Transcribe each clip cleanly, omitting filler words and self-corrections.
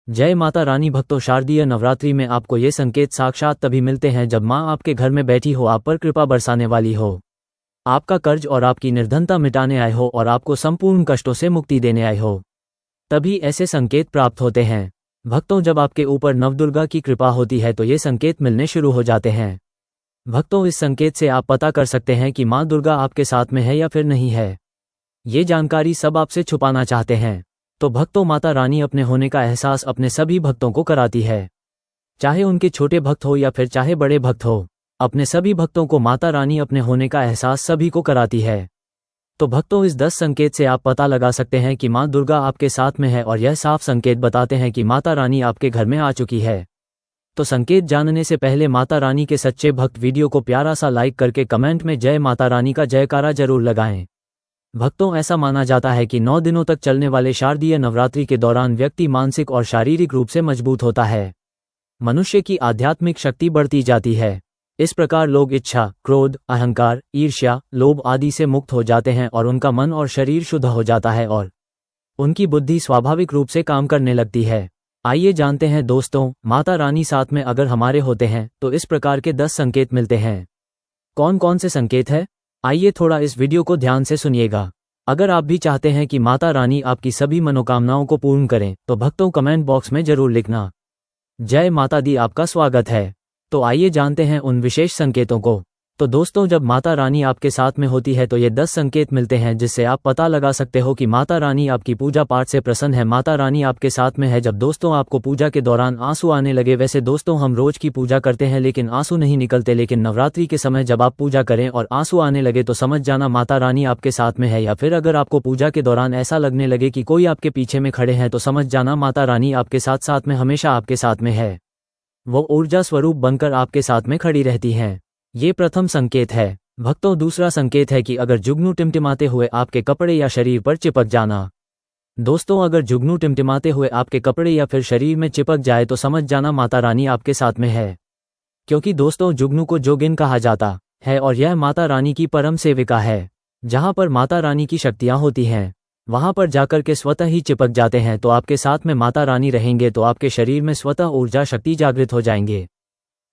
जय माता रानी भक्तों, शारदीय नवरात्रि में आपको ये संकेत साक्षात तभी मिलते हैं जब माँ आपके घर में बैठी हो, आप पर कृपा बरसाने वाली हो, आपका कर्ज और आपकी निर्धनता मिटाने आए हो और आपको संपूर्ण कष्टों से मुक्ति देने आए हो। तभी ऐसे संकेत प्राप्त होते हैं। भक्तों, जब आपके ऊपर नवदुर्गा की कृपा होती है तो ये संकेत मिलने शुरू हो जाते हैं। भक्तों, इस संकेत से आप पता कर सकते हैं कि माँ दुर्गा आपके साथ में है या फिर नहीं है। ये जानकारी सब आपसे छुपाना चाहते हैं। तो भक्तों, माता रानी अपने होने का एहसास अपने सभी भक्तों को कराती है, चाहे उनके छोटे भक्त हो या फिर चाहे बड़े भक्त हो। अपने सभी भक्तों को माता रानी अपने होने का एहसास सभी को कराती है। तो भक्तों, इस 10 संकेत से आप पता लगा सकते हैं कि माँ दुर्गा आपके साथ में है और यह साफ संकेत बताते हैं कि माता रानी आपके घर में आ चुकी है। तो संकेत जानने से पहले माता रानी के सच्चे भक्त वीडियो को प्यारा सा लाइक करके कमेंट में जय माता रानी का जयकारा जरूर लगाएं। भक्तों, ऐसा माना जाता है कि 9 दिनों तक चलने वाले शारदीय नवरात्रि के दौरान व्यक्ति मानसिक और शारीरिक रूप से मजबूत होता है। मनुष्य की आध्यात्मिक शक्ति बढ़ती जाती है। इस प्रकार लोग इच्छा, क्रोध, अहंकार, ईर्ष्या, लोभ आदि से मुक्त हो जाते हैं और उनका मन और शरीर शुद्ध हो जाता है और उनकी बुद्धि स्वाभाविक रूप से काम करने लगती है। आइए जानते हैं दोस्तों, माता रानी साथ में अगर हमारे होते हैं तो इस प्रकार के 10 संकेत मिलते हैं। कौन कौन से संकेत है, आइए थोड़ा इस वीडियो को ध्यान से सुनिएगा। अगर आप भी चाहते हैं कि माता रानी आपकी सभी मनोकामनाओं को पूर्ण करें तो भक्तों, कमेंट बॉक्स में जरूर लिखना। जय माता दी, आपका स्वागत है। तो आइए जानते हैं उन विशेष संकेतों को। तो दोस्तों, जब माता रानी आपके साथ में होती है तो ये 10 संकेत मिलते हैं जिससे आप पता लगा सकते हो कि माता रानी आपकी पूजा पाठ से प्रसन्न है। माता रानी आपके साथ में है। जब दोस्तों आपको पूजा के दौरान आंसू आने लगे, वैसे दोस्तों हम रोज की पूजा करते हैं लेकिन आंसू नहीं निकलते, लेकिन नवरात्रि के समय जब आप पूजा करें और आंसू आने लगे तो समझ जाना माता रानी आपके साथ में है। या फिर अगर आपको पूजा के दौरान ऐसा लगने लगे कि कोई आपके पीछे में खड़े हैं तो समझ जाना माता रानी आपके साथ में हमेशा आपके साथ में है। वो ऊर्जा स्वरूप बनकर आपके साथ में खड़ी रहती हैं। ये प्रथम संकेत है। भक्तों, दूसरा संकेत है कि अगर जुगनू टिमटिमाते हुए आपके कपड़े या शरीर पर चिपक जाना। दोस्तों, अगर जुगनू टिमटिमाते हुए आपके कपड़े या फिर शरीर में चिपक जाए तो समझ जाना माता रानी आपके साथ में है। क्योंकि दोस्तों, जुगनू को जोगिन कहा जाता है और यह माता रानी की परम सेविका है। जहां पर माता रानी की शक्तियां होती हैं वहां पर जाकर के स्वतः ही चिपक जाते हैं। तो आपके साथ में माता रानी रहेंगे तो आपके शरीर में स्वतः ऊर्जा शक्ति जागृत हो जाएंगे,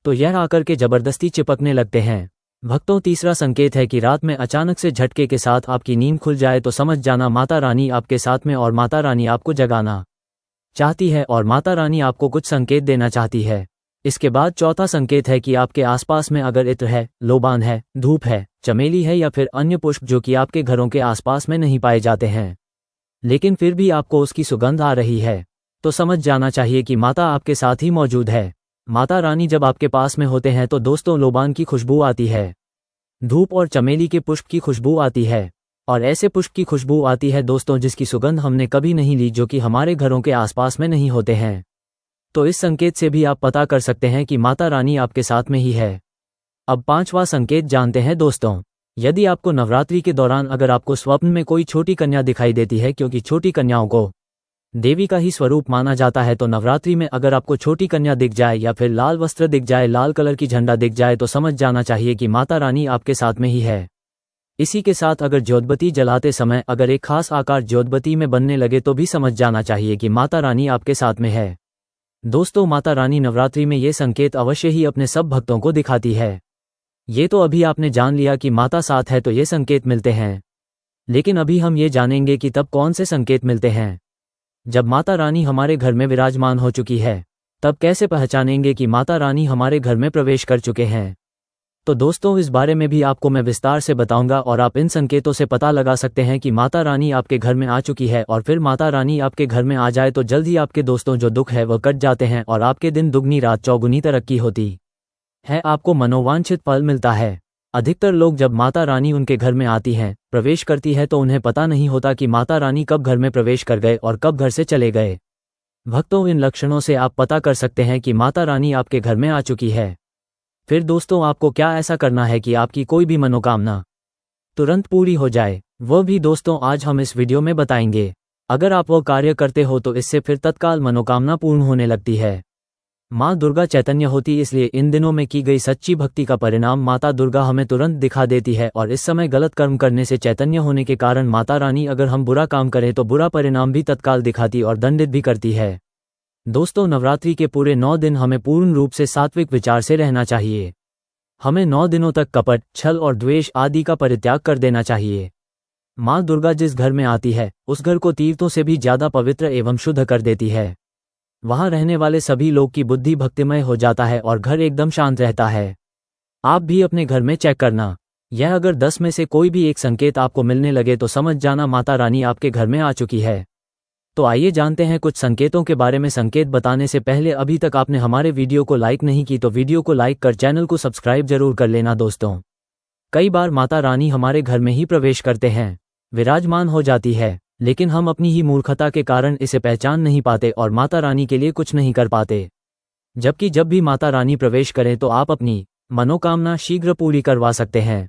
तो यह आकर के जबरदस्ती चिपकने लगते हैं। भक्तों, तीसरा संकेत है कि रात में अचानक से झटके के साथ आपकी नींद खुल जाए तो समझ जाना माता रानी आपके साथ में और माता रानी आपको जगाना चाहती है और माता रानी आपको कुछ संकेत देना चाहती है। इसके बाद चौथा संकेत है कि आपके आसपास में अगर इत्र है, लोबान है, धूप है, चमेली है या फिर अन्य पुष्प जो कि आपके घरों के आसपास में नहीं पाए जाते हैं लेकिन फिर भी आपको उसकी सुगंध आ रही है, तो समझ जाना चाहिए कि माता आपके साथ ही मौजूद है। माता रानी जब आपके पास में होते हैं तो दोस्तों लोबान की खुशबू आती है, धूप और चमेली के पुष्प की खुशबू आती है और ऐसे पुष्प की खुशबू आती है दोस्तों जिसकी सुगंध हमने कभी नहीं ली, जो कि हमारे घरों के आसपास में नहीं होते हैं। तो इस संकेत से भी आप पता कर सकते हैं कि माता रानी आपके साथ में ही है। अब पांचवा संकेत जानते हैं दोस्तों। यदि आपको नवरात्रि के दौरान अगर आपको स्वप्न में कोई छोटी कन्या दिखाई देती है, क्योंकि छोटी कन्याओं को देवी का ही स्वरूप माना जाता है, तो नवरात्रि में अगर आपको छोटी कन्या दिख जाए या फिर लाल वस्त्र दिख जाए, लाल कलर की झंडा दिख जाए तो समझ जाना चाहिए कि माता रानी आपके साथ में ही है। इसी के साथ अगर ज्योतबत्ती जलाते समय अगर एक खास आकार ज्योतबत्ती में बनने लगे तो भी समझ जाना चाहिए कि माता रानी आपके साथ में है। दोस्तों, माता रानी नवरात्रि में ये संकेत अवश्य ही अपने सब भक्तों को दिखाती है। ये तो अभी आपने जान लिया कि माता साथ है तो ये संकेत मिलते हैं, लेकिन अभी हम ये जानेंगे कि तब कौन से संकेत मिलते हैं। जब माता रानी हमारे घर में विराजमान हो चुकी है तब कैसे पहचानेंगे कि माता रानी हमारे घर में प्रवेश कर चुके हैं। तो दोस्तों, इस बारे में भी आपको मैं विस्तार से बताऊंगा और आप इन संकेतों से पता लगा सकते हैं कि माता रानी आपके घर में आ चुकी है। और फिर माता रानी आपके घर में आ जाए तो जल्द ही आपके दोस्तों जो दुख है वह कट जाते हैं और आपके दिन दुगनी रात चौगुनी तरक्की होती है, आपको मनोवांछित फल मिलता है। अधिकतर लोग जब माता रानी उनके घर में आती हैं, प्रवेश करती है, तो उन्हें पता नहीं होता कि माता रानी कब घर में प्रवेश कर गए और कब घर से चले गए। भक्तों, इन लक्षणों से आप पता कर सकते हैं कि माता रानी आपके घर में आ चुकी है। फिर दोस्तों, आपको क्या ऐसा करना है कि आपकी कोई भी मनोकामना तुरंत पूरी हो जाए, वह भी दोस्तों आज हम इस वीडियो में बताएंगे। अगर आप वो कार्य करते हो तो इससे फिर तत्काल मनोकामना पूर्ण होने लगती है। माँ दुर्गा चैतन्य होती, इसलिए इन दिनों में की गई सच्ची भक्ति का परिणाम माता दुर्गा हमें तुरंत दिखा देती है। और इस समय गलत कर्म करने से चैतन्य होने के कारण माता रानी अगर हम बुरा काम करें तो बुरा परिणाम भी तत्काल दिखाती और दंडित भी करती है। दोस्तों, नवरात्रि के पूरे 9 दिन हमें पूर्ण रूप से सात्विक विचार से रहना चाहिए। हमें 9 दिनों तक कपट, छल और द्वेष आदि का परित्याग कर देना चाहिए। माँ दुर्गा जिस घर में आती है, उस घर को तीर्थों से भी ज्यादा पवित्र एवं शुद्ध कर देती है। वहां रहने वाले सभी लोग की बुद्धि भक्तिमय हो जाता है और घर एकदम शांत रहता है। आप भी अपने घर में चेक करना। यह अगर 10 में से कोई भी एक संकेत आपको मिलने लगे तो समझ जाना माता रानी आपके घर में आ चुकी है। तो आइए जानते हैं कुछ संकेतों के बारे में। संकेत बताने से पहले अभी तक आपने हमारे वीडियो को लाइक नहीं की तो वीडियो को लाइक कर चैनल को सब्सक्राइब जरूर कर लेना दोस्तों। कई बार माता रानी हमारे घर में ही प्रवेश करते हैं, विराजमान हो जाती है, लेकिन हम अपनी ही मूर्खता के कारण इसे पहचान नहीं पाते और माता रानी के लिए कुछ नहीं कर पाते। जबकि जब भी माता रानी प्रवेश करें तो आप अपनी मनोकामना शीघ्र पूरी करवा सकते हैं।